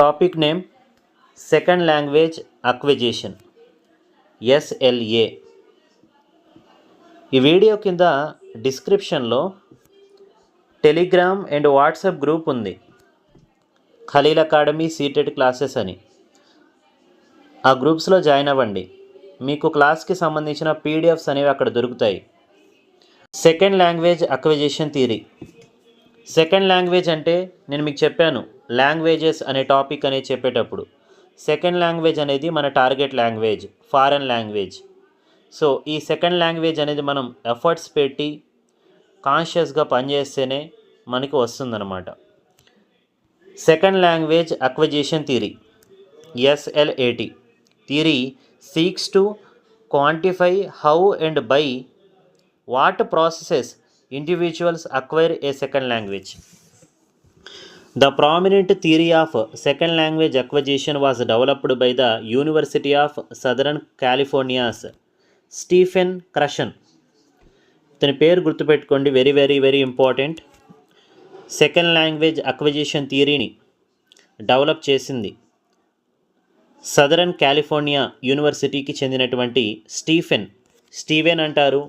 Topic name second language acquisition SLA. ఈ video కింద డిస్క్రిప్షన్లో టెలిగ్రామ్ అండ్ వాట్సాప్ గ్రూప్ ఉంది, ఖలీల్ అకాడమీ సీటెడ్ క్లాసెస్ అని. ఆ గ్రూప్స్లో జాయిన్ అవ్వండి. మీకు క్లాస్కి సంబంధించిన PDFs అనేవి అక్కడ దొరుకుతాయి. Second language acquisition theory. Second language అంటే నేను మీకు చెప్పాను, లాంగ్వేజెస్ అనే టాపిక్ అనేది చెప్పేటప్పుడు సెకండ్ లాంగ్వేజ్ అనేది మన target language, foreign language. So ఈ సెకండ్ లాంగ్వేజ్ అనేది మనం ఎఫర్ట్స్ పెట్టి కాన్షియస్గా పనిచేస్తేనే మనకి వస్తుందన్నమాట. Second language acquisition theory SLAT theory seeks to quantify how and by what processes individuals acquire a second language. The prominent theory of second language acquisition was developed by the University of Southern California's Stephen Krashen. ఇతని పేరు గుర్తుపెట్టుకోండి, very very very important. Second language acquisition థియరీని develop చేసింది Southern California యూనివర్సిటీకి చెందినటువంటి Steven అంటారు,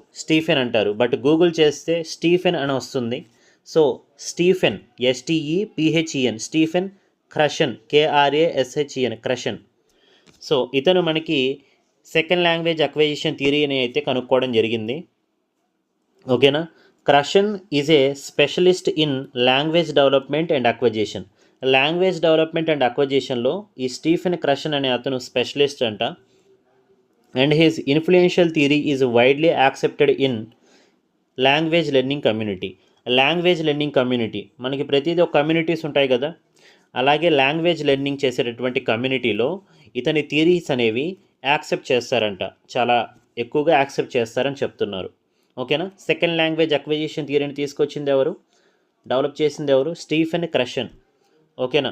but Google చేస్తే Stephen అని వస్తుంది. So Stephen STEPHEN, Stephen Krashen KRASHEN, Krashen. So ఇతను మనకి సెకండ్ లాంగ్వేజ్ అక్విజిషన్ థియరీని అయితే కనుక్కోవడం జరిగింది. ఓకేనా. Krashen is a specialist in language development and acquisition. Language development and అక్విజిషన్లో ఈ స్టీఫెన్ క్రషన్ అనే అతను స్పెషలిస్ట్ అంట. And his influential theory is widely accepted in language learning community. Language learning community, మనకి ప్రతిదీ ఒక కమ్యూనిటీస్ ఉంటాయి కదా, అలాగే లాంగ్వేజ్ లెర్నింగ్ చేసేటటువంటి కమ్యూనిటీలో ఇతని థియరీస్ అనేవి యాక్సెప్ట్ చేస్తారంట, చాలా ఎక్కువగా యాక్సెప్ట్ చేస్తారని చెప్తున్నారు. ఓకేనా. సెకండ్ లాంగ్వేజ్ అక్విజిషన్ థియరీని తీసుకొచ్చింది ఎవరు, డెవలప్ చేసింది ఎవరు? Stephen Krashen. ఓకేనా.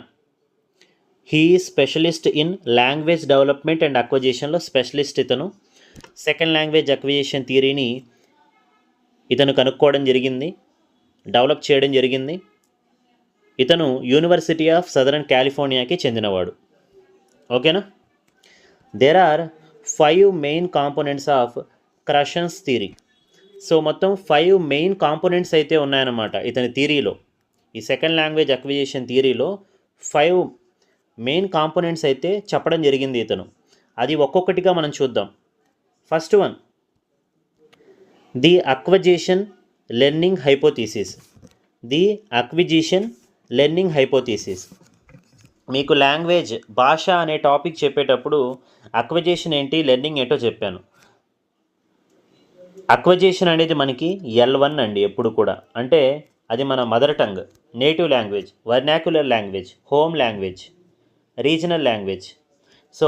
He specialist in language development and అక్విజిషన్లో స్పెషలిస్ట్ ఇతను. సెకండ్ లాంగ్వేజ్ అక్విజిషన్ థియరీని ఇతను కనుక్కోవడం జరిగింది, డెవలప్ చేయడం జరిగింది. ఇతను యూనివర్సిటీ ఆఫ్ సదరన్ కాలిఫోర్నియాకి చెందినవాడు. ఓకేనా. There are 5 main components of Krashen's theory. So మొత్తం 5 మెయిన్ కాంపోనెంట్స్ అయితే ఉన్నాయన్నమాట ఇతని థియరీలో. ఈ సెకండ్ లాంగ్వేజ్ అక్విజిషన్ థియరీలో 5 మెయిన్ కాంపోనెంట్స్ అయితే చెప్పడం జరిగింది ఇతను. అది ఒక్కొక్కటిగా మనం చూద్దాం. First one, the acquisition learning hypothesis. The acquisition learning hypothesis. మీకు లాంగ్వేజ్, భాష అనే టాపిక్ చెప్పేటప్పుడు అక్విజిషన్ ఏంటి, లెర్నింగ్ ఏంటో చెప్పాను. అక్విజిషన్ అనేది మనకి L1 అండి ఎప్పుడు కూడా. అంటే అది మన mother tongue, native language, vernacular language, home language, regional language. So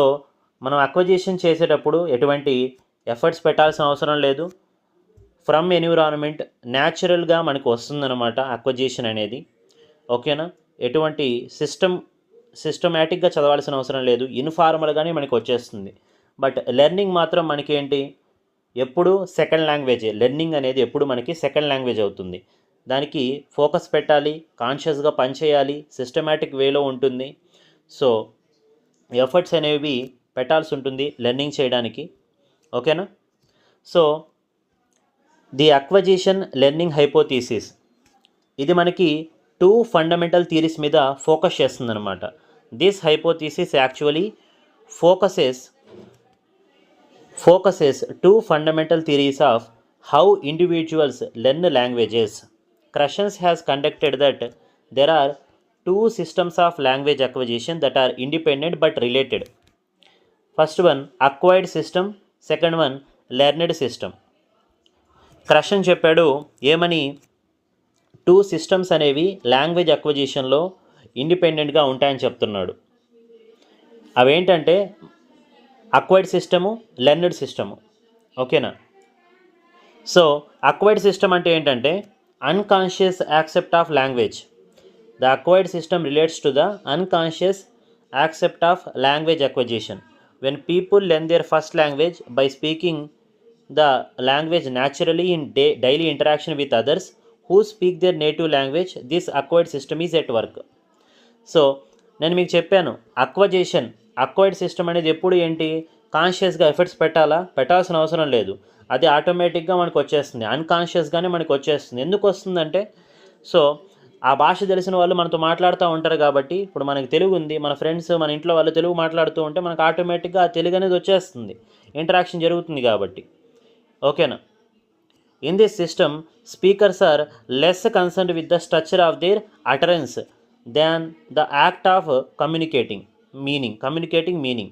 మనం అక్విజిషన్ చేసేటప్పుడు ఎటువంటి ఎఫర్ట్స్ పెట్టాల్సిన అవసరం లేదు. ఫ్రమ్ ఎన్విరాన్మెంట్ న్యాచురల్గా మనకు వస్తుందన్నమాట అక్విజిషన్ అనేది. ఓకేనా. ఎటువంటి సిస్టమేటిక్గా చదవాల్సిన అవసరం లేదు, ఇన్ఫార్మల్గానే మనకు వచ్చేస్తుంది. బట్ లెర్నింగ్ మాత్రం మనకి ఏంటి, ఎప్పుడు సెకండ్ లాంగ్వేజే. లెర్నింగ్ అనేది ఎప్పుడు మనకి సెకండ్ లాంగ్వేజ్ అవుతుంది. దానికి ఫోకస్ పెట్టాలి, కాన్షియస్గా పనిచేయాలి, సిస్టమేటిక్ వేలో ఉంటుంది. సో ఎఫర్ట్స్ అనేవి పెట్టాల్సి ఉంటుంది లెర్నింగ్ చేయడానికి. ఓకేనా. So the acquisition learning hypothesis ఇది మనకి 2 ఫండమెంటల్ థియరీస్ మీద ఫోకస్ చేస్తుందన్నమాట. This hypothesis actually focuses 2 fundamental theories of how individuals learn languages. Krashen's has conducted that there are 2 systems of language acquisition that are independent but related. First one, acquired system. Second one, learned system. క్రషన్ చెప్పాడు ఏమని, 2 systems అనేవి language అక్విజిషన్లో ఇండిపెండెంట్గా ఉంటాయని చెప్తున్నాడు. అవేంటంటే acquired system, learned system. ఓకేనా. So acquired system అంటే ఏంటంటే unconscious accept of language. The acquired system relates to the unconscious accept of language acquisition. When people learn their first language by speaking the language naturally in daily interaction with others who speak their native language, this acquired system is at work. So నేను మీకు చెప్పాను acquired system అనేది ఎప్పుడు ఏంటి, కాన్షియస్గా efforts పెట్టాల్సిన అవసరం లేదు. అది ఆటోమేటిక్గా మనకు వచ్చేస్తుంది, అన్కాన్షియస్గానే మనకు వచ్చేస్తుంది. ఎందుకు వస్తుందంటే, సో ఆ భాష తెలిసిన వాళ్ళు మనతో మాట్లాడుతూ ఉంటారు కాబట్టి, ఇప్పుడు మనకి తెలుగు ఉంది, మన ఫ్రెండ్స్ మన ఇంట్లో వాళ్ళు తెలుగు మాట్లాడుతూ ఉంటే మనకు ఆటోమేటిక్గా ఆ తెలుగు అనేది వచ్చేస్తుంది, ఇంటరాక్షన్ జరుగుతుంది కాబట్టి. ఓకేనా. In this system speakers are less concerned with the structure of their utterance than the act of communicating meaning.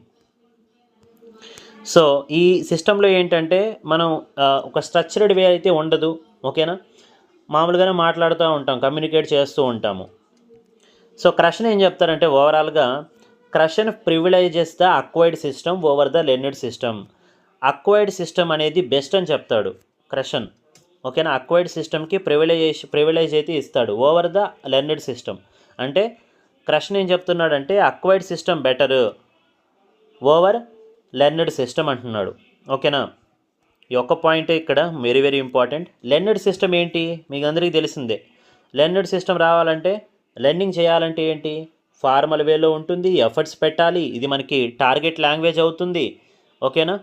So ఈ సిస్టంలో ఏంటంటే మనం ఒక స్ట్రక్చర్డ్ వే అయితే ఉండదు. ఓకేనా. మామూలుగానే మాట్లాడుతూ ఉంటాం, కమ్యూనికేట్ చేస్తూ ఉంటాము. సో క్రషన్ ఏం చెప్తారంటే, ఓవరాల్గా Krashen privileges the acquired system over the learned system. Acquired system అనేది బెస్ట్ అని చెప్తాడు క్రషన్. ఓకేనా. అక్వైర్డ్ సిస్టమ్కి ప్రివిలైజ్ అయితే ఇస్తాడు ఓవర్ ద లెర్నెడ్ సిస్టమ్. అంటే క్రషన్ ఏం చెప్తున్నాడంటే, acquired system better over learned system అంటున్నాడు. ఓకేనా. ఈ ఒక్క పాయింట్ ఇక్కడ very very important. Learned system ఏంటి మీకు అందరికీ తెలిసిందే. లెర్నెడ్ సిస్టమ్ రావాలంటే, లెర్నింగ్ చేయాలంటే ఏంటి, ఫార్మల్ వేలో ఉంటుంది, ఎఫర్ట్స్ పెట్టాలి, ఇది మనకి టార్గెట్ లాంగ్వేజ్ అవుతుంది. ఓకేనా.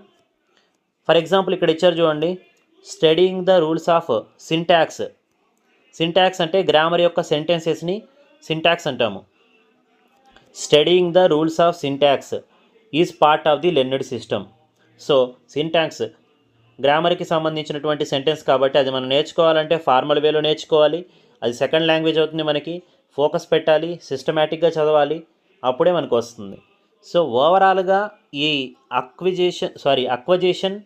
ఫర్ ఎగ్జాంపుల్ ఇక్కడ ఇచ్చారు చూడండి, studying the rules of syntax అంటే గ్రామర్ యొక్క సెంటెన్సెస్ని సింటాక్స్ అంటాము. Studying the rules of syntax is part of the learned system. So syntax గ్రామర్కి సంబంధించినటువంటి సెంటెన్స్ కాబట్టి అది మనం నేర్చుకోవాలంటే ఫార్మల్ వేలో నేర్చుకోవాలి. అది సెకండ్ లాంగ్వేజ్ అవుతుంది మనకి. ఫోకస్ పెట్టాలి, సిస్టమేటిక్గా చదవాలి, అప్పుడే మనకు వస్తుంది. సో ఓవరాల్గా ఈ అక్విజిషన్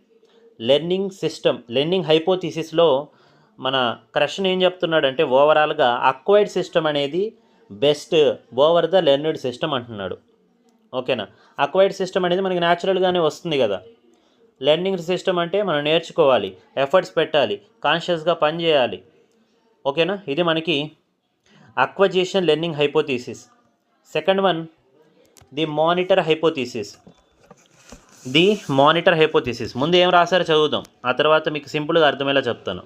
లెర్నింగ్ హైపోథీసిస్లో మన క్రషన్ ఏం చెప్తున్నాడంటే, ఓవరాల్గా అక్వైర్డ్ సిస్టమ్ అనేది best over the learned system అంటున్నాడు. ఓకేనా. అక్వైర్డ్ సిస్టమ్ అనేది మనకి న్యాచురల్గానే వస్తుంది కదా. లెర్నింగ్ సిస్టమ్ అంటే మనం నేర్చుకోవాలి, ఎఫర్ట్స్ పెట్టాలి, కాన్షియస్గా పనిచేయాలి. ఓకేనా. ఇది మనకి acquisition learning hypothesis. Second one, the monitor hypothesis. ముందు ఏం రాశారో చదువుదాం, ఆ తర్వాత మీకు సింపుల్గా అర్థమయ్యేలా చెప్తాను.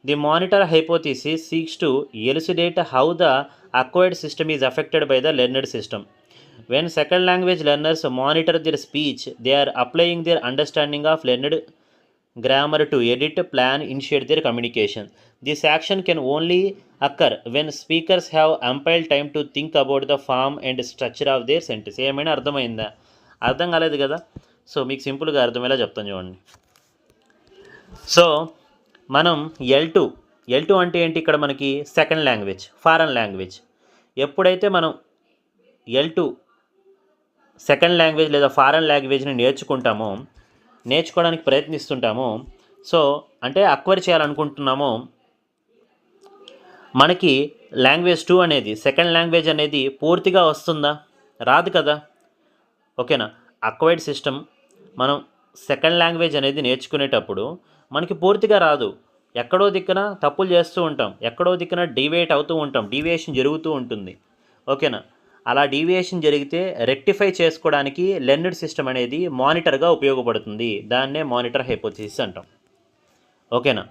The monitor hypothesis seeks to elucidate how the acquired system is affected by the learned system. When second language learners monitor their speech, they are applying their understanding of learned grammar to edit, plan, initiate their communication. This action can only occur when speakers have ample time to think about the form and structure of their sentence. ఏమైనా అర్థమైందా? అర్థం కాలేదు కదా. So మీకు సింపుల్గా అర్థమయ్యేలా చెప్తాను చూడండి. సో మనం L2 అంటే ఏంటి, ఇక్కడ మనకి సెకండ్ లాంగ్వేజ్, ఫారెన్ లాంగ్వేజ్. ఎప్పుడైతే మనం L2 సెకండ్ లాంగ్వేజ్ లేదా ఫారెన్ లాంగ్వేజ్ని నేర్చుకోవడానికి ప్రయత్నిస్తుంటామో, సో అంటే అక్వైర్ చేయాలనుకుంటున్నామో, మనకి లాంగ్వేజ్ 2 అనేది, సెకండ్ లాంగ్వేజ్ అనేది పూర్తిగా వస్తుందా? రాదు కదా. ఓకేనా. అక్వైర్డ్ సిస్టమ్ మనం సెకండ్ లాంగ్వేజ్ అనేది నేర్చుకునేటప్పుడు మనకి పూర్తిగా రాదు. ఎక్కడో దిక్కున తప్పులు చేస్తూ ఉంటాం, ఎక్కడో దిక్కున డీవియేషన్ జరుగుతూ ఉంటుంది. ఓకేనా. అలా డీవియేషన్ జరిగితే రెక్టిఫై చేసుకోవడానికి లెర్నెడ్ సిస్టమ్ అనేది మానిటర్గా ఉపయోగపడుతుంది. దాన్నే మానిటర్ హైపోథీసిస్ అంటాం. ఓకేనా.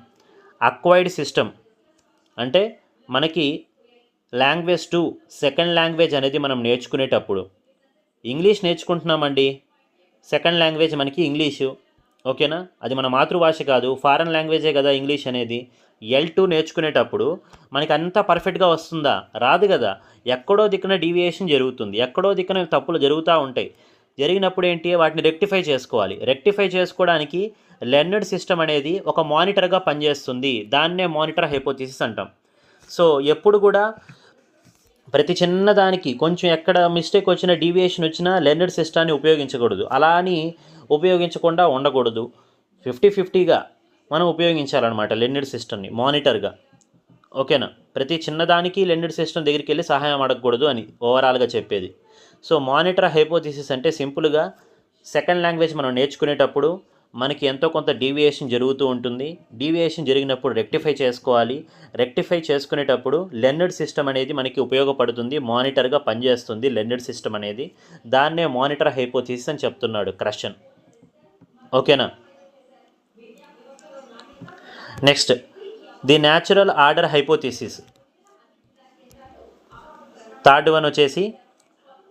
అక్వైర్డ్ సిస్టమ్ అంటే మనకి లాంగ్వేజ్ 2 సెకండ్ లాంగ్వేజ్ అనేది మనం నేర్చుకునేటప్పుడు, ఇంగ్లీష్ నేర్చుకుంటున్నామండి, సెకండ్ లాంగ్వేజ్ మనకి ఇంగ్లీషు. ఓకేనా. అది మన మాతృభాష కాదు, ఫారెన్ లాంగ్వేజే కదా ఇంగ్లీష్ అనేది. L2 నేర్చుకునేటప్పుడు మనకి అంతా పర్ఫెక్ట్గా వస్తుందా? రాదు కదా. ఎక్కడో దిక్కున డీవియేషన్ జరుగుతుంది, ఎక్కడో దిక్కున తప్పులు జరుగుతూ ఉంటాయి. జరిగినప్పుడు ఏంటి, వాటిని రెక్టిఫై చేసుకోవాలి. రెక్టిఫై చేసుకోవడానికి లెర్నెడ్ సిస్టమ్ అనేది ఒక మానిటర్గా పనిచేస్తుంది. దాన్నే మానిటర్ హైపోథీసిస్ అంటాం. సో ఎప్పుడు కూడా ప్రతి చిన్నదానికి కొంచెం ఎక్కడ మిస్టేక్ వచ్చినా, డీవియేషన్ వచ్చినా లెర్నెడ్ సిస్టాన్ని ఉపయోగించకూడదు. అలా అని ఉపయోగించకుండా ఉండకూడదు. 50-50గా మనం ఉపయోగించాలన్నమాట లెర్నెడ్ సిస్టమ్ని మానిటర్గా. ఓకేనా. ప్రతి చిన్నదానికి లెర్నెడ్ సిస్టమ్ దగ్గరికి వెళ్ళి సహాయం అడగకూడదు అని ఓవరాల్గా చెప్పేది. సో మానిటర్ హైపోథీసిస్ అంటే సింపుల్గా సెకండ్ లాంగ్వేజ్ మనం నేర్చుకునేటప్పుడు మనకి ఎంతో కొంత డీవియేషన్ జరుగుతూ ఉంటుంది. డీవియేషన్ జరిగినప్పుడు రెక్టిఫై చేసుకోవాలి. రెక్టిఫై చేసుకునేటప్పుడు లెర్నెడ్ సిస్టమ్ అనేది మనకి ఉపయోగపడుతుంది, మానిటర్గా పనిచేస్తుంది లెర్నెడ్ సిస్టమ్ అనేది. దాన్నే మానిటర్ హైపోథీసిస్ అని చెప్తున్నాడు క్రషన్. ఓకేనా. Next, the natural order hypothesis. Third one వచ్చేసి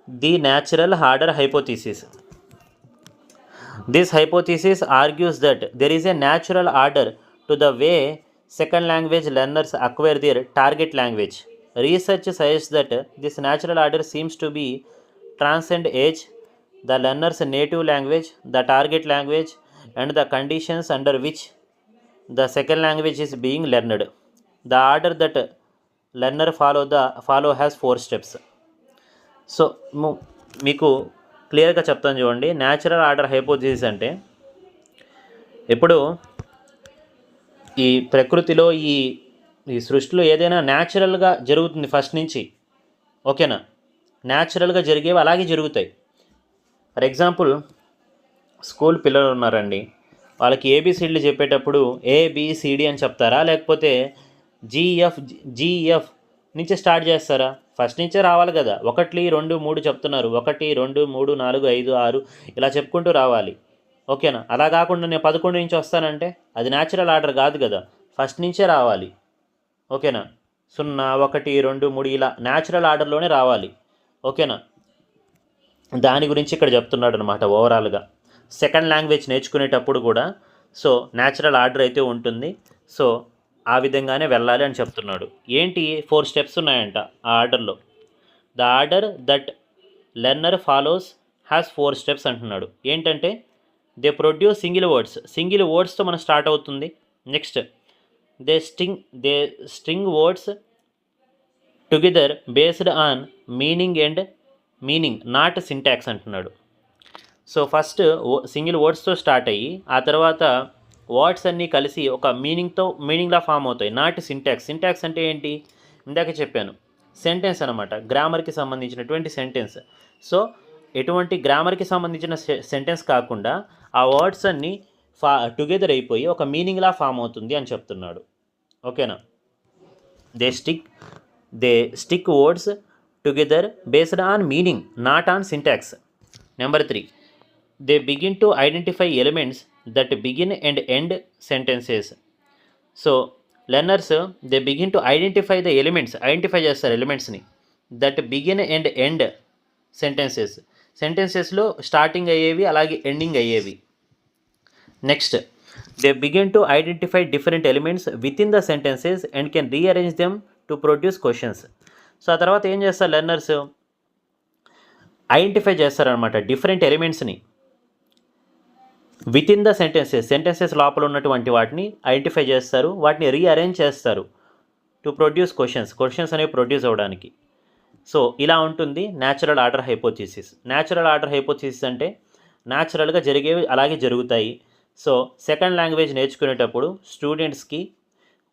the natural order hypothesis. This hypothesis argues that there is a natural order to the way second language learners acquire their target language. Research suggests that this natural order seems to be transcend age, the learner's native language, the target language, and the conditions under which the second language is being learned. The order that learner follow has 4 steps. So మీకు క్లియర్గా చెప్తాను చూడండి. Natural order hypothesis అంటే ఇప్పుడు ఈ ప్రకృతిలో ఈ సృష్టిలో ఏదైనా న్యాచురల్గా జరుగుతుంది ఫస్ట్ నుంచి, ఓకేనా? న్యాచురల్గా జరిగేవి అలాగే జరుగుతాయి. ఫర్ ఎగ్జాంపుల్ స్కూల్ పిల్లలు ఉన్నారండి, వాళ్ళకి ఏబిసిడీలు చెప్పేటప్పుడు ఏబిసిడి అని చెప్తారా, లేకపోతే జిఎఫ్ నుంచి స్టార్ట్ చేస్తారా? ఫస్ట్ నుంచే రావాలి కదా. 1 2 3 చెప్తున్నారు, 1 2 3 4 5 6 ఇలా చెప్పుకుంటూ రావాలి, ఓకేనా? అలా కాకుండా నేను 11 నుంచి వస్తానంటే అది న్యాచురల్ ఆర్డర్ కాదు కదా, ఫస్ట్ నుంచే రావాలి, ఓకేనా? 0 1 2 3 ఇలా న్యాచురల్ ఆర్డర్లోనే రావాలి, ఓకేనా? దాని గురించి ఇక్కడ చెప్తున్నాడు అనమాట ఓవరాల్గా. సెకండ్ లాంగ్వేజ్ నేర్చుకునేటప్పుడు కూడా సో న్యాచురల్ ఆర్డర్ అయితే ఉంటుంది, సో ఆ విధంగానే వెళ్ళాలి అని చెప్తున్నాడు. ఏంటి 4 స్టెప్స్ ఉన్నాయంట ఆ ఆర్డర్లో. The order that learner follows has 4 steps అంటున్నాడు. ఏంటంటే దే ప్రొడ్యూస్ సింగిల్ వర్డ్స్తో మనం స్టార్ట్ అవుతుంది. Next they string words together based on meaning not syntax అంటున్నాడు. సో ఫస్ట్ సింగిల్ వర్డ్స్తో స్టార్ట్ అయ్యి ఆ తర్వాత వర్డ్స్ అన్నీ కలిసి ఒక మీనింగ్లా ఫామ్ అవుతాయి, నాట్ సింటాక్స్. సింటాక్స్ అంటే ఏంటి? ఇందాక చెప్పాను, సెంటెన్స్ అనమాట, గ్రామర్కి సంబంధించినటువంటి సెంటెన్స్. సో ఎటువంటి గ్రామర్కి సంబంధించిన సెంటెన్స్ కాకుండా ఆ వర్డ్స్ అన్నీ టుగెదర్ అయిపోయి ఒక మీనింగ్లా ఫామ్ అవుతుంది అని చెప్తున్నాడు, ఓకేనా? They stick words together based on meaning not on syntax. Number 3, they begin to identify elements that begin and end sentences. So learners they begin to identify the elements, identify చేస్తారు ఎలిమెంట్స్ని, that begin and end సెంటెన్సెస్లో starting అయ్యేవి అలాగే ending అయ్యేవి. Next they begin to identify different elements within the sentences and can rearrange them to produce questions. So ఆ తర్వాత ఏం చేస్తారు లెర్నర్స్, ఐడెంటిఫై చేస్తారనమాట డిఫరెంట్ ఎలిమెంట్స్ని విత్ ఇన్ ద సెంటెన్సెస్ లోపల ఉన్నటువంటి వాటిని ఐడెంటిఫై చేస్తారు, వాటిని రీఅరేంజ్ చేస్తారు టు ప్రొడ్యూస్ క్వశ్చన్స్ అనేవి ప్రొడ్యూస్ అవ్వడానికి. సో ఇలా ఉంటుంది natural order hypothesis. Natural order hypothesis అంటే న్యాచురల్గా జరిగేవి అలాగే జరుగుతాయి. సో సెకండ్ లాంగ్వేజ్ నేర్చుకునేటప్పుడు స్టూడెంట్స్కి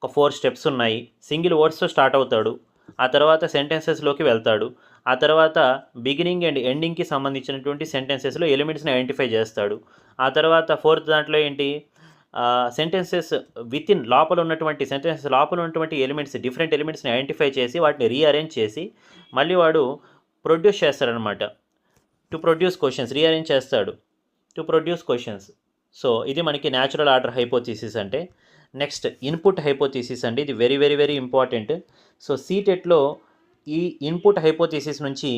ఒక 4 స్టెప్స్ ఉన్నాయి. సింగిల్ వర్డ్స్తో స్టార్ట్ అవుతాడు, ఆ తర్వాత సెంటెన్సెస్లోకి వెళ్తాడు, ఆ తర్వాత బిగినింగ్ అండ్ ఎండింగ్కి సంబంధించినటువంటి సెంటెన్సెస్లో ఎలిమెంట్స్ని ఐడెంటిఫై చేస్తాడు. ఆ తర్వాత 4th దాంట్లో ఏంటి, సెంటెన్సెస్ లోపల ఉన్నటువంటి ఎలిమెంట్స్, డిఫరెంట్ ఎలిమెంట్స్ని ఐడెంటిఫై చేసి వాటిని రీఅరేంజ్ చేసి మళ్ళీ వాడు ప్రొడ్యూస్ చేస్తాడనమాట. టు ప్రొడ్యూస్ క్వశ్చన్స్, రీఅరేంజ్ చేస్తాడు టు ప్రొడ్యూస్ క్వశ్చన్స్. సో ఇది మనకి న్యాచురల్ ఆర్డర్ హైపోథీసిస్ అంటే. నెక్స్ట్ ఇన్పుట్ హైపోథీసిస్ అండి, ఇది very very very important. So సీటెట్లో ఈ ఇన్పుట్ హైపోథీసిస్ నుంచి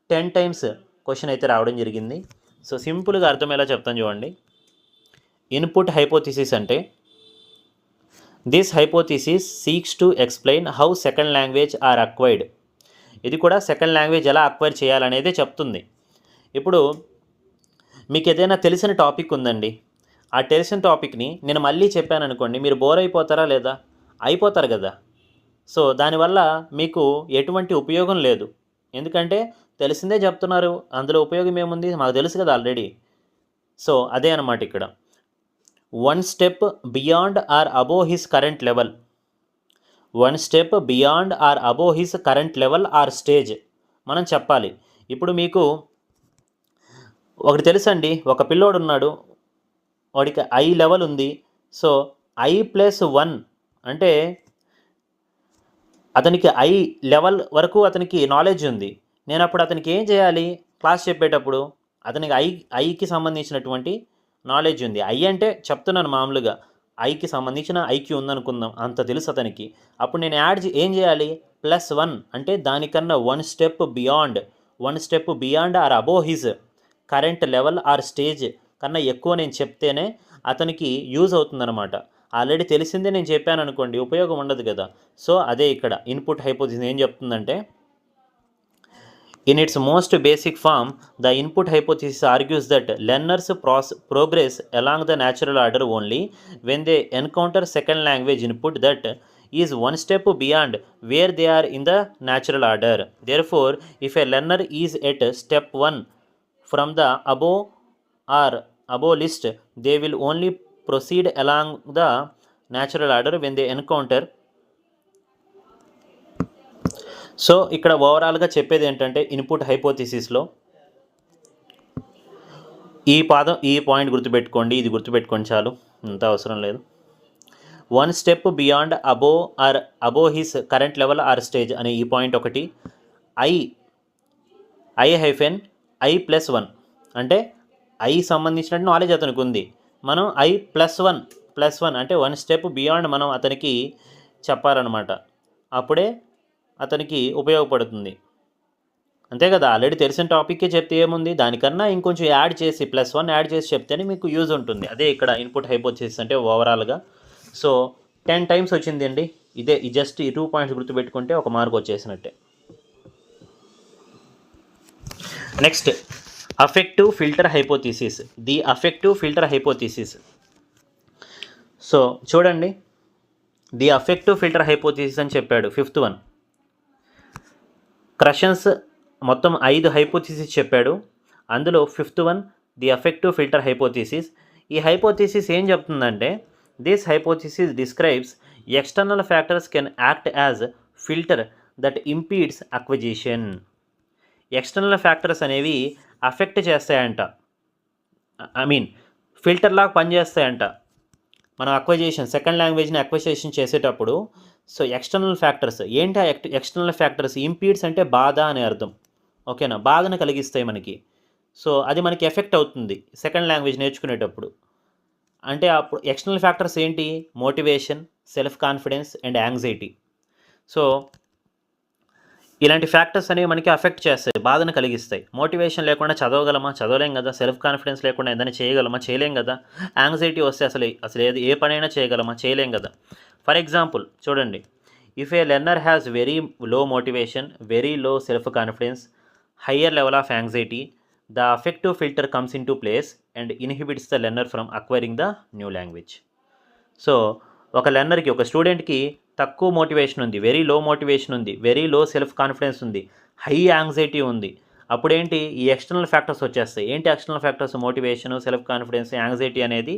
10 times క్వశ్చన్ అయితే రావడం జరిగింది. సో సింపుల్గా అర్థమయ్యేలా చెప్తాను చూడండి. ఇన్పుట్ హైపోథీసిస్ అంటే this hypothesis seeks to explain how second language are acquired. ఇది కూడా సెకండ్ లాంగ్వేజ్ ఎలా అక్వైర్ చేయాలనేదే చెప్తుంది. ఇప్పుడు మీకు ఏదైనా తెలిసిన టాపిక్ ఉందండి, ఆ తెలిసిన టాపిక్ని నేను మళ్ళీ చెప్పాను అనుకోండి, మీరు బోర్ అయిపోతారా లేదా? అయిపోతారు కదా. సో దానివల్ల మీకు ఎటువంటి ఉపయోగం లేదు, ఎందుకంటే తెలిసిందే చెప్తున్నారు, అందులో ఉపయోగం ఏముంది, మాకు తెలుసు కదా ఆల్రెడీ. సో అదే అన్నమాట ఇక్కడ. 1 step beyond or above his current level. 1 step beyond or above his current level or stage మనం చెప్పాలి. ఇప్పుడు మీకు ఒకటి తెలుసండి, ఒక పిల్లోడు ఉన్నాడు, వాడికి ఐ లెవెల్ ఉంది. సో I+1 అంటే అతనికి ఐ లెవెల్ వరకు అతనికి నాలెడ్జ్ ఉంది. నేను అప్పుడు అతనికి ఏం చేయాలి, క్లాస్ చెప్పేటప్పుడు అతనికి ఐకి సంబంధించినటువంటి నాలెడ్జ్ ఉంది. ఐ అంటే చెప్తున్నాను మామూలుగా, ఐకి సంబంధించిన ఐక్యూ ఉందనుకుందాం, అంత తెలుసు అతనికి. అప్పుడు నేను ఏం చేయాలి, +1 అంటే దానికన్నా 1 step beyond, one step beyond or above his current level or stage కన్నా ఎక్కువ నేను చెప్తేనే అతనికి యూజ్ అవుతుందన్నమాట. ఆల్రెడీ తెలిసిందే నేను చెప్పాను అనుకోండి, ఉపయోగం ఉండదు కదా. సో అదే ఇక్కడ ఇన్పుట్ హైపోథిసిస్ ఏం చెప్తుందంటే, in its most basic form the input hypothesis argues that learners progress along the natural order only when they encounter second language input that is one step beyond where they are in the natural order. Therefore, if a learner is at step 1 from the above list, they will only proceed along the natural order when they encounter. So ఇక్కడ ఓవరాల్గా చెప్పేది ఏంటంటే, input హైపోథిసిస్లో ఈ point గుర్తుపెట్టుకోండి, ఇది గుర్తుపెట్టుకోండి చాలు, ఇంత అవసరం లేదు. One step beyond above his current level or stage అనే ఈ పాయింట్ ఒకటి. I-+1 అంటే ఐ సంబంధించినట్టు నాలెడ్జ్ అతనికి ఉంది. మనం I+1 అంటే వన్ స్టెప్ బియాండ్ మనం అతనికి చెప్పాలన్నమాట. అప్పుడే అతనికి ఉపయోగపడుతుంది. అంతే కదా, ఆల్రెడీ తెలిసిన టాపిక్కే చెప్తే ఏముంది, దానికన్నా ఇంకొంచెం యాడ్ చేసి +1 యాడ్ చేసి చెప్తేనే మీకు యూజ్ ఉంటుంది. అదే ఇక్కడ ఇన్పుట్ హైపోథిసిస్ అంటే ఓవరాల్గా. సో 10 టైమ్స్ వచ్చిందండి. ఇదే జస్ట్ ఈ 2 పాయింట్స్ గుర్తుపెట్టుకుంటే ఒక మార్క్ వచ్చేసినట్టే. Next, affective filter hypothesis. The affective filter hypothesis. So చూడండి, ది అఫెక్టివ్ ఫిల్టర్ హైపోథిసిస్ అని చెప్పాడు, 5th వన్. క్రషన్స్ మొత్తం 5 హైపోథిసిస్ చెప్పాడు, అందులో 5th one the affective filter hypothesis. ఈ హైపోథిసిస్ ఏం చెప్తుందంటే, this hypothesis describes external factors can act as filter that impedes acquisition. External factors అనేవి అఫెక్ట్ చేస్తాయంట, ఫిల్టర్ లాగా పనిచేస్తాయంట మనం సెకండ్ లాంగ్వేజ్ని అక్విజిషన్ చేసేటప్పుడు. సో ఎక్స్టర్నల్ ఫ్యాక్టర్స్ ఏంటి? ఎక్స్టర్నల్ ఫ్యాక్టర్స్ ఇంపీడ్స్ అంటే బాధ అనే అర్థం, ఓకేనా, బాధను కలిగిస్తాయి మనకి. సో అది మనకి ఎఫెక్ట్ అవుతుంది సెకండ్ లాంగ్వేజ్ నేర్చుకునేటప్పుడు. అంటే అప్పుడు ఎక్స్టర్నల్ ఫ్యాక్టర్స్ ఏంటి? Motivation, self confidence and anxiety. So ఇలాంటి ఫ్యాక్టర్స్ అనేవి మనకి అఫెక్ట్ చేస్తాయి, బాధను కలిగిస్తాయి. మోటివేషన్ లేకుండా చదవగలమా? చదవలేం కదా. సెల్ఫ్ కాన్ఫిడెన్స్ లేకుండా ఏదైనా చేయగలమా? చేయలేం కదా. యాంగ్జైటీ వస్తే అసలు ఏ పనైనా చేయగలమా? చేయలేం కదా. ఫర్ ఎగ్జాంపుల్ చూడండి, if A learner has very low motivation, very low self confidence, higher level of anxiety, the affective filter comes into place and inhibits the learner from acquiring the new language. So ఒక లెర్నర్కి, ఒక స్టూడెంట్కి తక్కువ motivation ఉంది, very లో motivation ఉంది, very low self confidence ఉంది, high anxiety ఉంది. అప్పుడేంటి? ఈ ఎక్స్టర్నల్ ఫ్యాక్టర్స్ వచ్చేస్తాయి. ఏంటి external factors? Motivation, self confidence, anxiety అనేది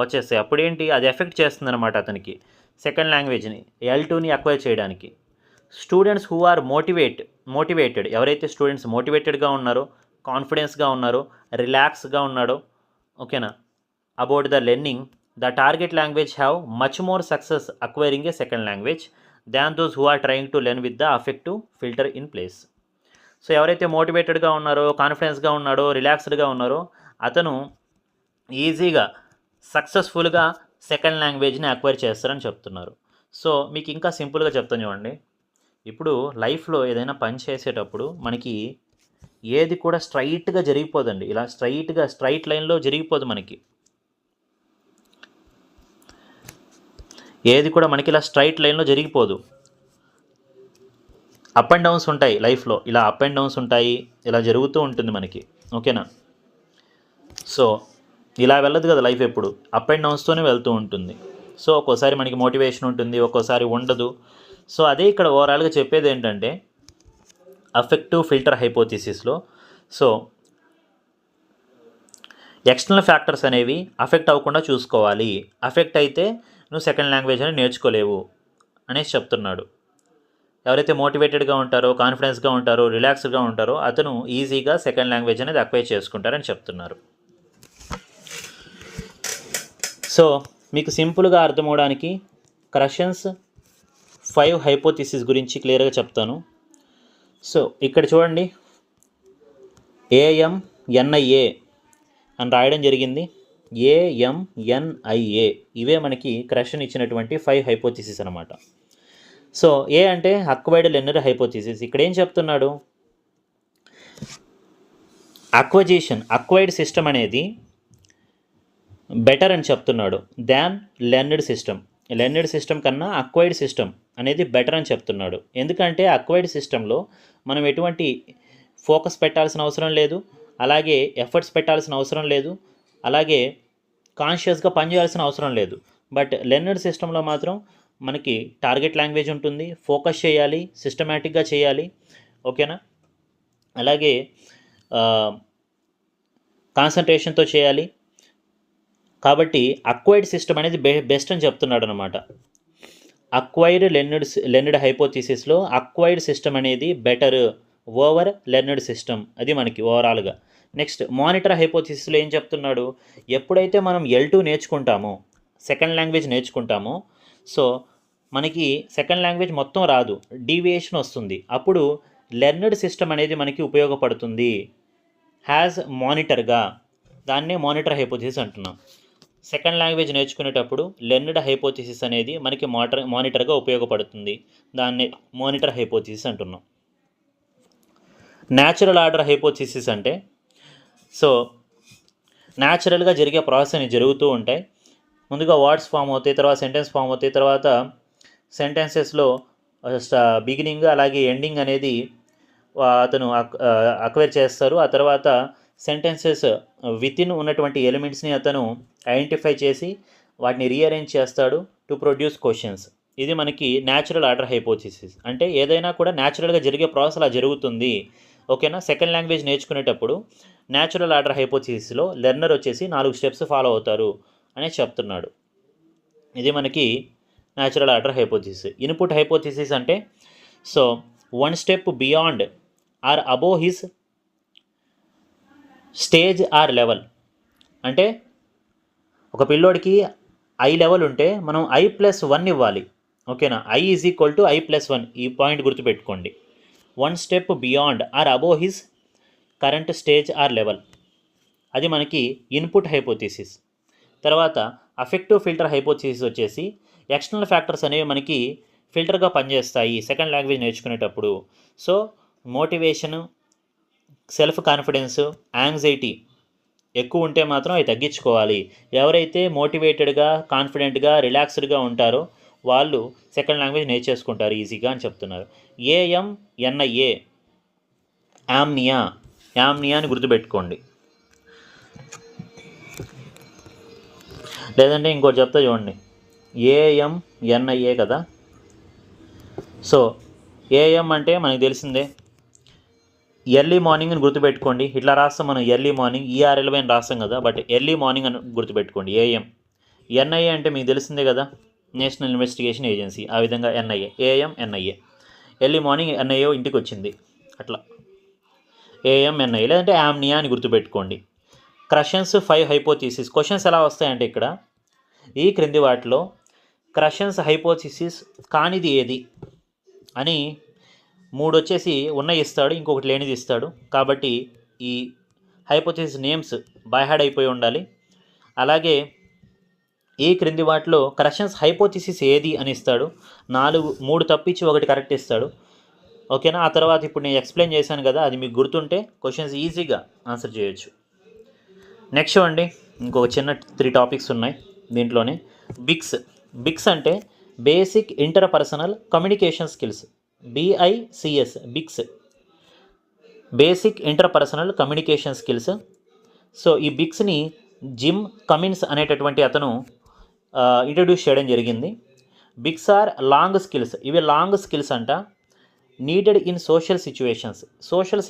వచ్చేస్తాయి. అప్పుడేంటి? అది ఎఫెక్ట్ చేస్తుంది అనమాట అతనికి సెకండ్ లాంగ్వేజ్ని, L2ని అక్వైర్ చేయడానికి. స్టూడెంట్స్ హూ ఆర్ మోటివేటెడ్, ఎవరైతే స్టూడెంట్స్ మోటివేటెడ్గా ఉన్నారో, కాన్ఫిడెన్స్గా ఉన్నారో, రిలాక్స్గా ఉన్నాడో, ఓకేనా, about the learning, the target language have much more success acquiring a second language than those who are trying to learn with the affective filter in place. So ఎవరైతే మోటివేటెడ్గా ఉన్నారో, కాన్ఫిడెన్స్గా ఉన్నాడో, రిలాక్స్డ్గా ఉన్నారో, అతను ఈజీగా సక్సెస్ఫుల్గా సెకండ్ లాంగ్వేజ్ని అక్వైర్ చేస్తారని చెప్తున్నారు. సో మీకు ఇంకా సింపుల్గా చెప్తాను చూడండి. ఇప్పుడు లైఫ్లో ఏదైనా పని చేసేటప్పుడు మనకి ఏది కూడా స్ట్రైట్గా జరిగిపోదండి. ఇలా స్ట్రైట్ లైన్లో జరిగిపోదు మనకి. ఏది కూడా మనకి ఇలా స్ట్రైట్ లైన్లో జరిగిపోదు. అప్ అండ్ డౌన్స్ ఉంటాయి లైఫ్లో, ఇలా అప్ అండ్ డౌన్స్ ఉంటాయి, ఇలా జరుగుతూ ఉంటుంది మనకి, ఓకేనా. సో ఇలా వెళ్ళదు కదా లైఫ్, ఎప్పుడు అప్ అండ్ డౌన్స్తోనే వెళ్తూ ఉంటుంది. సో ఒక్కోసారి మనకి మోటివేషన్ ఉంటుంది, ఒక్కోసారి ఉండదు. సో అదే ఇక్కడ ఓవరాల్గా చెప్పేది ఏంటంటే, అఫెక్టివ్ ఫిల్టర్ హైపోథిసిస్లో సో ఎక్స్టర్నల్ ఫ్యాక్టర్స్ అనేవి అఫెక్ట్ అవ్వకుండా చూసుకోవాలి. అఫెక్ట్ అయితే నువ్వు సెకండ్ లాంగ్వేజ్ అని నేర్చుకోలేవు అనేసి చెప్తున్నాడు. ఎవరైతే మోటివేటెడ్గా ఉంటారో, కాన్ఫిడెన్స్గా ఉంటారో, రిలాక్స్డ్గా ఉంటారో, అతను ఈజీగా సెకండ్ లాంగ్వేజ్ అనేది అక్వైర్ చేసుకుంటారని చెప్తున్నారు. సో మీకు సింపుల్గా అర్థమవడానికి క్రషన్స్ 5 హైపోథిసిస్ గురించి క్లియర్గా చెప్తాను. సో ఇక్కడ చూడండి, AMNIA అని రాయడం జరిగింది. AMNIA ఇవే మనకి క్రషన్ ఇచ్చినటువంటి 5 హైపోథిసిస్ అనమాట. సో ఏ అంటే అక్వైర్డ్ లెర్నర్ హైపోథిసిస్. ఇక్కడ ఏం చెప్తున్నాడు? అక్వైర్డ్ సిస్టమ్ అనేది బెటర్ అని చెప్తున్నాడు దాన్ లెర్న్డ్ సిస్టమ్ కన్నా అక్వైర్డ్ సిస్టమ్ అనేది బెటర్ అని చెప్తున్నాడు. ఎందుకంటే అక్వైర్డ్ సిస్టంలో మనం ఎటువంటి ఫోకస్ పెట్టాల్సిన అవసరం లేదు, అలాగే ఎఫర్ట్స్ పెట్టాల్సిన అవసరం లేదు, అలాగే కాన్షియస్గా పనిచేయాల్సిన అవసరం లేదు. బట్ లెర్న్డ్ సిస్టంలో మాత్రం మనకి టార్గెట్ లాంగ్వేజ్ ఉంటుంది, ఫోకస్ చేయాలి, సిస్టమేటిక్గా చేయాలి, ఓకేనా, అలాగే కాన్సన్ట్రేషన్తో చేయాలి. కాబట్టి అక్వైర్డ్ సిస్టమ్ అనేది బెస్ట్ అని చెప్తున్నాడు అనమాట. లెర్న్డ్ హైపోథీసిస్లో అక్వైర్డ్ సిస్టమ్ అనేది బెటర్ ఓవర్ లెర్న్డ్ సిస్టమ్, అది మనకి ఓవరాల్గా. నెక్స్ట్ మానిటర్ హైపోథీసిస్లో ఏం చెప్తున్నాడు, ఎప్పుడైతే మనం L2 నేర్చుకుంటామో, సెకండ్ లాంగ్వేజ్ నేర్చుకుంటామో, సో మనకి సెకండ్ లాంగ్వేజ్ మొత్తం రాదు, డీవియేషన్ వస్తుంది, అప్పుడు లెర్న్డ్ సిస్టమ్ అనేది మనకి ఉపయోగపడుతుంది హ్యాజ్ మానిటర్గా. దాన్నే మానిటర్ హైపోథీసిస్ అంటున్నాం. సెకండ్ లాంగ్వేజ్ నేర్చుకునేటప్పుడు లెర్న్డ్ హైపోథీసిస్ అనేది మనకి మానిటర్గా ఉపయోగపడుతుంది, దాన్ని మానిటర్ హైపోథీసిస్ అంటున్నాం. న్యాచురల్ ఆర్డర్ హైపోథీసిస్ అంటే సో న్యాచురల్గా జరిగే ప్రాసెస్ అనేవి జరుగుతూ ఉంటాయి. ముందుగా వర్డ్స్ ఫామ్ అవుతాయి, తర్వాత సెంటెన్స్ ఫామ్ అవుతాయి, తర్వాత సెంటెన్సెస్లో బిగినింగ్ అలాగే ఎండింగ్ అనేది అతను అక్వైర్ చేస్తారు. ఆ తర్వాత సెంటెన్సెస్ వితిన్ ఉన్నటువంటి ఎలిమెంట్స్ని అతను ఐడెంటిఫై చేసి వాటిని రీఅరేంజ్ చేస్తాడు టు ప్రొడ్యూస్ క్వశ్చన్స్. ఇది మనకి న్యాచురల్ ఆర్డర్ హైపోథీసిస్. అంటే ఏదైనా కూడా న్యాచురల్గా జరిగే ప్రాసెస్ అలా జరుగుతుంది, ఓకేనా. సెకండ్ లాంగ్వేజ్ నేర్చుకునేటప్పుడు న్యాచురల్ ఆర్డర్ హైపోథీసిస్లో లెర్నర్ వచ్చేసి 4 స్టెప్స్ ఫాలో అవుతారు అని చెప్తున్నాడు. ఇది మనకి natural order hypothesis. Input hypothesis అంటే so 1 step beyond or above his stage or level. అంటే ఒక పిల్లోడికి ఐ లెవెల్ ఉంటే మనం I+1 ఇవ్వాలి, ఓకేనా. I = I+1, ఈ పాయింట్ గుర్తుపెట్టుకోండి. 1 step beyond or above his current stage or level, అది మనకి ఇన్పుట్ హైపోథీసిస్. తర్వాత అఫెక్టివ్ ఫిల్టర్ హైపోథీసిస్ వచ్చేసి ఎక్స్టర్నల్ ఫ్యాక్టర్స్ అనేవి మనకి ఫిల్టర్గా పనిచేస్తాయి సెకండ్ లాంగ్వేజ్ నేర్చుకునేటప్పుడు. So motivation, self confidence, anxiety ఎక్కువ ఉంటే మాత్రం అవి తగ్గించుకోవాలి. ఎవరైతే మోటివేటెడ్గా, కాన్ఫిడెంట్గా, రిలాక్స్డ్గా ఉంటారో వాళ్ళు సెకండ్ లాంగ్వేజ్ నేర్చేసుకుంటారు ఈజీగా అని చెప్తున్నారు. AMNIA యామ్నియా అని గుర్తుపెట్టుకోండి. లేదంటే ఇంకోటి చెప్తా చూడండి, AMNIA కదా. సో AM అంటే మనకు తెలిసిందే ఎర్లీ మార్నింగ్ అని గుర్తుపెట్టుకోండి. ఇట్లా రాస్తాం మనం, ఎర్లీ మార్నింగ్ ERLY అని రాస్తాం కదా, బట్ ఎర్లీ మార్నింగ్ అని గుర్తుపెట్టుకోండి AM. NIA అంటే మీకు తెలిసిందే కదా, నేషనల్ ఇన్వెస్టిగేషన్ ఏజెన్సీ, ఆ విధంగా NIA, AMNIA. Early morning NIA ఇంటికి వచ్చింది, అట్లా AMNIA. లేదంటే యామ్నియా అని గుర్తుపెట్టుకోండి. క్రషన్స్ 5 హైపోథీసిస్. క్వశ్చన్స్ ఎలా వస్తాయంటే ఇక్కడ ఈ క్రింది వాటిలో క్రషన్స్ హైపోథీసిస్ కానిది ఏది అని 3 వచ్చేసి ఉన్నవి ఇస్తాడు, ఇంకొకటి లేనిది ఇస్తాడు. కాబట్టి ఈ హైపోథీసిస్ నేమ్స్ బైహార్డ్ అయిపోయి ఉండాలి. అలాగే ఈ క్రింది వాటిలో క్రషన్స్ హైపోథీసిస్ ఏది అని ఇస్తాడు, 3 తప్పించి 1 కరెక్ట్ ఇస్తాడు, ఓకేనా. ఆ తర్వాత ఇప్పుడు నేను ఎక్స్ప్లెయిన్ చేశాను కదా, అది మీకు గుర్తుంటే క్వశ్చన్స్ ఈజీగా ఆన్సర్ చేయొచ్చు. నెక్స్ట్ అండి, ఇంకొక చిన్న 3 టాపిక్స్ ఉన్నాయి దీంట్లోనే. బిక్స్ అంటే basic interpersonal communication skills, BICS, BICS, basic interpersonal communication skills. So ఈ బిక్స్ని జిమ్ కమిన్స్ అనేటటువంటి అతను ఇంట్రడ్యూస్ చేయడం జరిగింది. బిక్స్ ఆర్ లాంగ్ స్కిల్స్, ఇవి లాంగ్ స్కిల్స్ అంట, నీడెడ్ ఇన్ సోషల్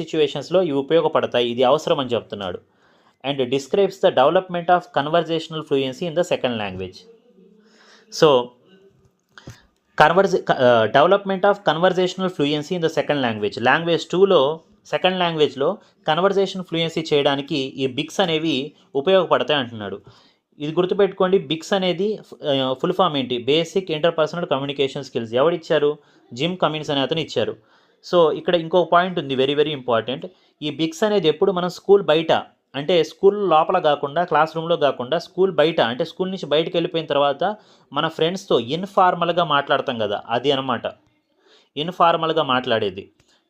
సిచ్యువేషన్స్లో ఇవి ఉపయోగపడతాయి, ఇది అవసరం అని చెప్తున్నాడు. And describes the development of conversational fluency in the second language. So development of conversational fluency in the second language, language 2లో సెకండ్ లాంగ్వేజ్లో కన్వర్జేషన్ ఫ్లూయెన్సీ చేయడానికి ఈ బిక్స్ అనేవి ఉపయోగపడతాయి అంటున్నాడు. ఇది గుర్తుపెట్టుకోండి, బిక్స్ అనేది ఫుల్ ఫామ్ ఏంటి, బేసిక్ ఇంటర్పర్సనల్ కమ్యూనికేషన్ స్కిల్స్. ఎవరిచ్చారు, జిమ్ కమిన్స్ అనే అతను ఇచ్చారు. సో ఇక్కడ ఇంకో పాయింట్ ఉంది, వెరీ వెరీ ఇంపార్టెంట్. ఈ బిక్స్ అనేది ఎప్పుడు మనం స్కూల్ బయట, అంటే స్కూల్ లోపల కాకుండా, క్లాస్ రూమ్లో కాకుండా, స్కూల్ బయట, అంటే స్కూల్ నుంచి బయటకు వెళ్ళిపోయిన తర్వాత మన ఫ్రెండ్స్తో ఇన్ఫార్మల్గా మాట్లాడతాం కదా, అది అనమాట ఇన్ఫార్మల్గా మాట్లాడేది.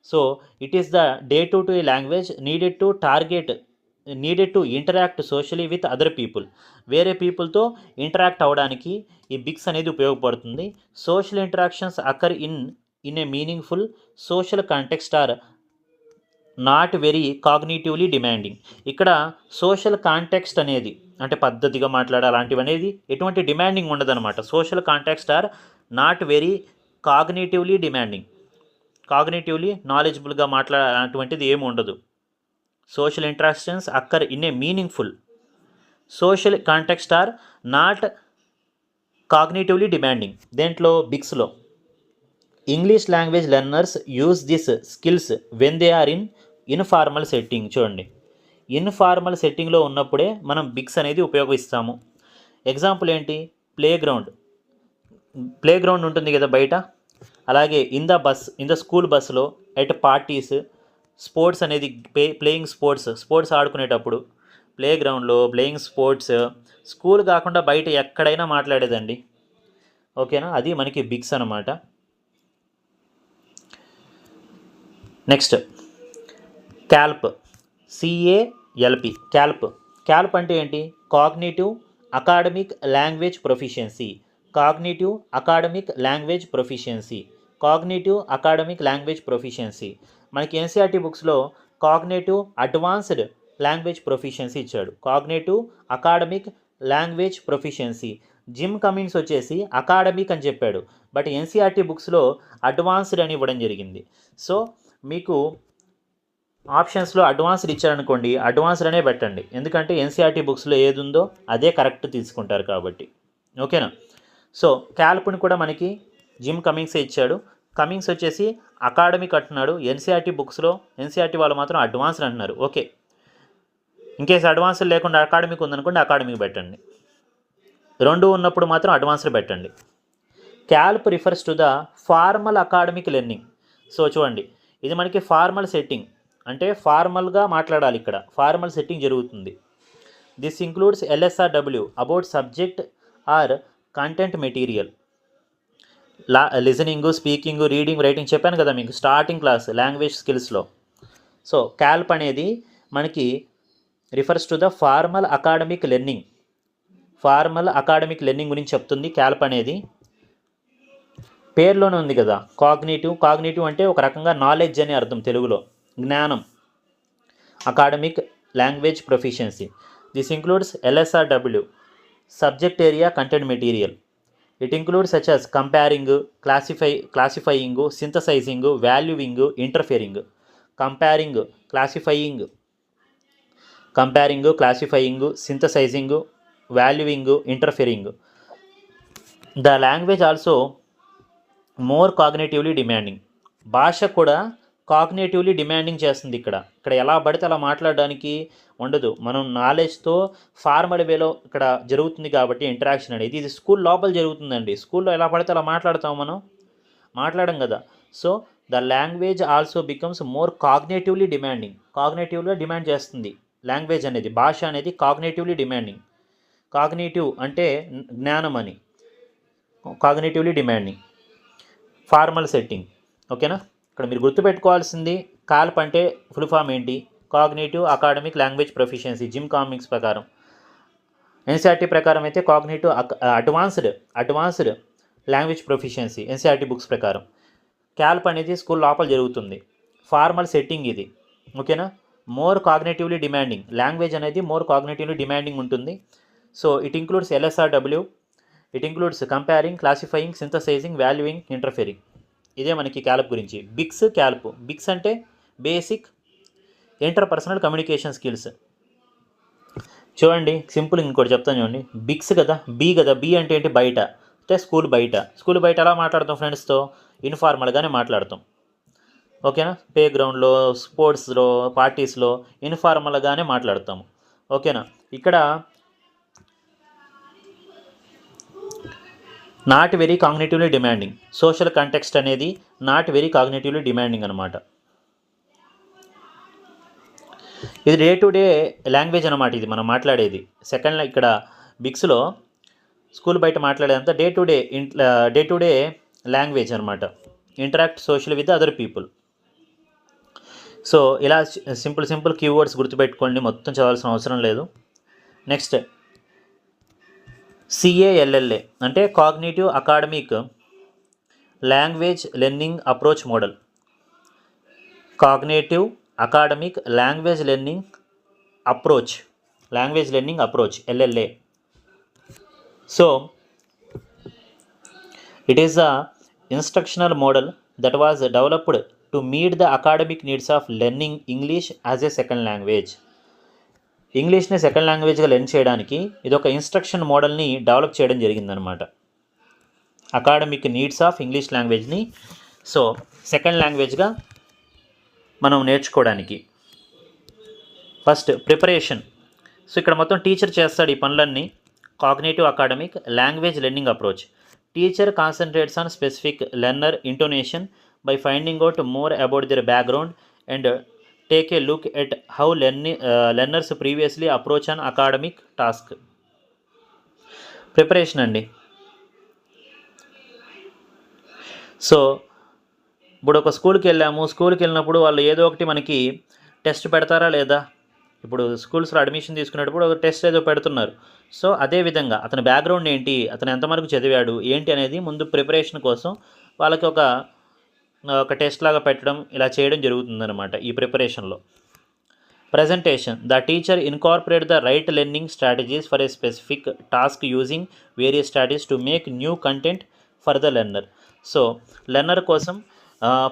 So it is the day to day language needed to interact socially with other people. వేరే పీపుల్తో ఇంటరాక్ట్ అవ్వడానికి ఈ బిగ్స్ అనేది ఉపయోగపడుతుంది. Social interactions occur in a meaningful social context are not very cognitively demanding. ఇక్కడ సోషల్ కాంటెక్స్ట్ అనేది అంటే పద్ధతిగా మాట్లాడాలి అలాంటివి అనేది ఎటువంటి డిమాండింగ్ ఉండదన్నమాట. Social context are not very cognitively demanding. Cognitively నాలెడ్జబుల్గా మాట్లాడేటువంటిది ఏమి ఉండదు. Social interactions occur in a meaningful social context are not cognitively demanding. దేంట్లో బిగ్స్లో English language learners use this skills when they are in informal setting. చూడండి, informal సెట్టింగ్లో ఉన్నప్పుడే మనం బిగ్స్ అనేది ఉపయోగిస్తాము. ఎగ్జాంపుల్ ఏంటి? ప్లే గ్రౌండ్ ఉంటుంది కదా బయట, అలాగే ఇన్ ద స్కూల్ బస్సులో, ఎట్ పార్టీస్, స్పోర్ట్స్ అనేది ప్లేయింగ్ స్పోర్ట్స్ ఆడుకునేటప్పుడు ప్లే గ్రౌండ్లో ప్లేయింగ్ స్పోర్ట్స్. స్కూల్ కాకుండా బయట ఎక్కడైనా మాట్లాడేదండి. ఓకేనా, అది మనకి బిగ్స్ అన్నమాట. Next క్యాల్ప్, CALP. క్యాల్ప్ అంటే ఏంటి? Cognitive academic language proficiency. Cognitive academic language proficiency. మనకి ఎన్సీఆర్టీ బుక్స్లో కాగ్నిటివ్ అడ్వాన్స్డ్ లాంగ్వేజ్ ప్రొఫిషియన్సీ ఇచ్చాడు. Cognitive academic language proficiency. Gym Cummins వచ్చేసి అకాడమిక్ అని చెప్పాడు, బట్ ఎన్సీఆర్టీ బుక్స్లో అడ్వాన్స్డ్ అని ఇవ్వడం జరిగింది. సో మీకు ఆప్షన్స్లో అడ్వాన్స్డ్ ఇచ్చారనుకోండి, అడ్వాన్స్డ్ అనే పెట్టండి, ఎందుకంటే ఎన్సీఆర్టీ బుక్స్లో ఏది ఉందో అదే కరెక్ట్ తీసుకుంటారు కాబట్టి. ఓకేనా. సో క్యాల్ప్ని కూడా మనకి జిమ్ కమింగ్సే ఇచ్చాడు. కమింగ్స్ వచ్చేసి అకాడమిక్ అంటున్నాడు. ఎన్సీఆర్టీ వాళ్ళు మాత్రం అడ్వాన్స్డ్ అంటున్నారు. ఓకే, ఇన్కేస్ అడ్వాన్స్డ్ లేకుండా అకాడమిక్ ఉందనుకోండి, అకాడమిక్ పెట్టండి. రెండు ఉన్నప్పుడు మాత్రం అడ్వాన్స్డ్ పెట్టండి. CALP refers to the formal academic learning. So చూడండి, ఇది మనకి ఫార్మల్ సెట్టింగ్, అంటే ఫార్మల్గా మాట్లాడాలి, ఇక్కడ ఫార్మల్ సెట్టింగ్ జరుగుతుంది. This includes LSRW about subject or content material. Listening, speaking, reading, writing చెప్పాను కదా మీకు స్టార్టింగ్ క్లాస్ లాంగ్వేజ్ స్కిల్స్లో. సో క్యాల్ప్ అనేది మనకి refers to the formal academic learning గురించి చెప్తుంది. క్యాల్ప్ అనేది పేర్లోనే ఉంది కదా, కాగ్నిటివ్ అంటే ఒక రకంగా నాలెడ్జ్ అని అర్థం, తెలుగులో జ్ఞానం. Academic language proficiency. This includes LSRW subject area content material. It includes such as comparing, classifying, synthesizing, valuing, interfering. Comparing, classifying, synthesizing, valuing, interfering. The language also more cognitively demanding. భాష కూడా కాగ్నేటివ్లీ demanding చేస్తుంది. ఇక్కడ ఎలా పడితే అలా మాట్లాడడానికి ఉండదు. మనం నాలెడ్జ్తో ఫార్మల్ వేలో ఇక్కడ జరుగుతుంది కాబట్టి ఇంటరాక్షన్ అనేది. ఇది స్కూల్ లోపల జరుగుతుందండి. స్కూల్లో ఎలా పడితే అలా మాట్లాడతాం, మనం మాట్లాడం కదా. So the language also becomes more cognitively demand చేస్తుంది. లాంగ్వేజ్ అనేది, భాష అనేది కాగ్నేటివ్లీ డిమాండింగ్. కాగ్నేటివ్ అంటే జ్ఞానం అని, కాగ్నేటివ్లీ డిమాండింగ్, ఫార్మల్ సెట్టింగ్. ఓకేనా. ఇక్కడ మీరు గుర్తుపెట్టుకోవాల్సింది క్యాల్ప్ అంటే ఫుల్ ఫామ్ ఏంటి? Cognitive academic language proficiency. Gym comics ప్రకారం, ఎన్సీఆర్టీ ప్రకారం అయితే cognitive advanced language proficiency NCERT books ప్రకారం. క్యాల్ప్ అనేది స్కూల్ లోపల జరుగుతుంది. ఫార్మల్ సెట్టింగ్ ఇది. ఓకేనా. మోర్ కాగ్నేటివ్లీ డిమాండింగ్, లాంగ్వేజ్ అనేది మోర్ కాగ్నేటివ్లీ డిమాండింగ్ ఉంటుంది. So it includes LSRW, it includes comparing, classifying, synthesizing, valuing, interfering. ఇదే మనకి క్యాల్ప్ గురించి. బిగ్స్ అంటే బేసిక్ ఇంటర్పర్సనల్ కమ్యూనికేషన్ స్కిల్స్. చూడండి సింపుల్, ఇంకోటి చెప్తాను చూడండి. బిగ్స్ కదా, బి అంటే ఏంటి? బయట, అంటే స్కూల్ బయట ఎలా మాట్లాడతాం ఫ్రెండ్స్తో? ఇన్ఫార్మల్గానే మాట్లాడతాం. ఓకేనా. ప్లే గ్రౌండ్లో, స్పోర్ట్స్లో, పార్టీస్లో ఇన్ఫార్మల్గానే మాట్లాడతాము. ఓకేనా. ఇక్కడ not very cognitively demanding, social context అనేది నాట్ వెరీ కాగ్నేటివ్లీ డిమాండింగ్ అనమాట. ఇది డే టు డే లాంగ్వేజ్ అనమాట. ఇది మనం మాట్లాడేది సెకండ్. ఇక్కడ బిగ్స్లో స్కూల్ బయట మాట్లాడేదంతా డే టు డే లాంగ్వేజ్ అనమాట. Interact social with other people. So ఇలా సింపుల్ కీవర్డ్స్ గుర్తుపెట్టుకోండి, మొత్తం చదవాల్సిన అవసరం లేదు. నెక్స్ట్ CALLA అంటే cognitive academic language learning approach model. Cognitive academic language learning approach LLA. So it is a instructional model that was developed to meet the academic needs of learning English as a second language. ఇంగ్లీష్ని second లాంగ్వేజ్గా learn చేయడానికి ఇది ఒక instruction మోడల్ని develop చేయడం జరిగిందనమాట. Academic needs of English లాంగ్వేజ్ని so second లాంగ్వేజ్గా మనం నేర్చుకోవడానికి. First preparation. సో ఇక్కడ మొత్తం టీచర్ చేస్తాడు ఈ పనులన్నీ. Cognitive academic language learning approach. Teacher concentrates on specific learner intonation by finding out more about their background and take a look at how learners previously approach an academic task. Preparation అండి. So ఇప్పుడు ఒక స్కూల్కి వెళ్ళినప్పుడు వాళ్ళు ఏదో ఒకటి మనకి test పెడతారా లేదా? ఇప్పుడు స్కూల్స్లో అడ్మిషన్ తీసుకునేటప్పుడు ఒక టెస్ట్ ఏదో పెడుతున్నారు. సో అదేవిధంగా అతని బ్యాక్గ్రౌండ్ ఏంటి, అతను ఎంతవరకు చదివాడు ఏంటి అనేది ముందు ప్రిపరేషన్ కోసం వాళ్ళకి ఒక టెస్ట్ లాగా పెట్టడం, ఇలా చేయడం జరుగుతుందన్నమాట ఈ ప్రిపరేషన్లో. Presentation. The teacher incorporate the right learning strategies for a specific task using various strategies to make new content for the learner. So learner కోసం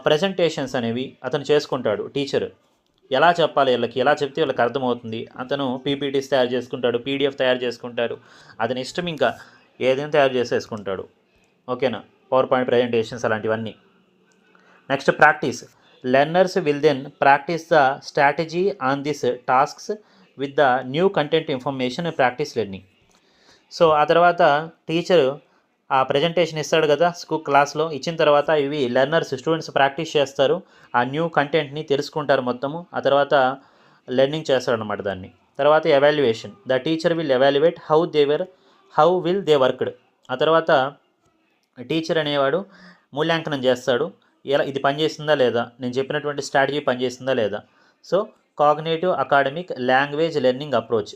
ప్రజెంటేషన్స్ అనేవి అతను చేసుకుంటాడు. టీచర్ ఎలా చెప్పాలి, ఎలా చెప్తే వాళ్ళకి అర్థమవుతుంది. అతను పీపీటీస్ తయారు చేసుకుంటాడు, PDF తయారు చేసుకుంటారు. అతని ఇష్టం, ఇంకా ఏదైనా తయారు చేసేసుకుంటాడు. ఓకేనా, పవర్ పాయింట్ ప్రజెంటేషన్స్ అలాంటివన్నీ. Next practice. Learners will then practice the strategy on this tasks with the new content information practice learning. So ఆ తర్వాత టీచరు ఆ ప్రజెంటేషన్ ఇస్తాడు కదా క్లాస్లో, ఇచ్చిన తర్వాత ఇవి స్టూడెంట్స్ ప్రాక్టీస్ చేస్తారు, ఆ న్యూ కంటెంట్ని తెలుసుకుంటారు మొత్తము. ఆ తర్వాత లెర్నింగ్ చేస్తారనమాట దాన్ని. తర్వాత evaluation. The teacher will evaluate how will they worked. ఆ తర్వాత టీచర్ అనేవాడు మూల్యాంకనం చేస్తాడు, ఇది పనిచేస్తుందా లేదా, నేను చెప్పినటువంటి స్ట్రాటజీ పనిచేస్తుందా లేదా. So cognitive academic language learning approach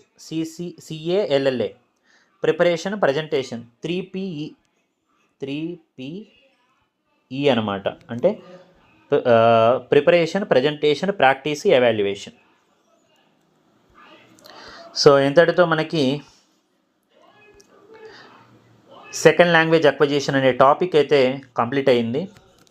CALLA. Preparation, presentation 3P అనమాట. అంటే preparation, presentation, practice, evaluation. So ఇంతటితో మనకి సెకండ్ లాంగ్వేజ్ అక్విజిషన్ అనే టాపిక్ అయితే కంప్లీట్ అయింది.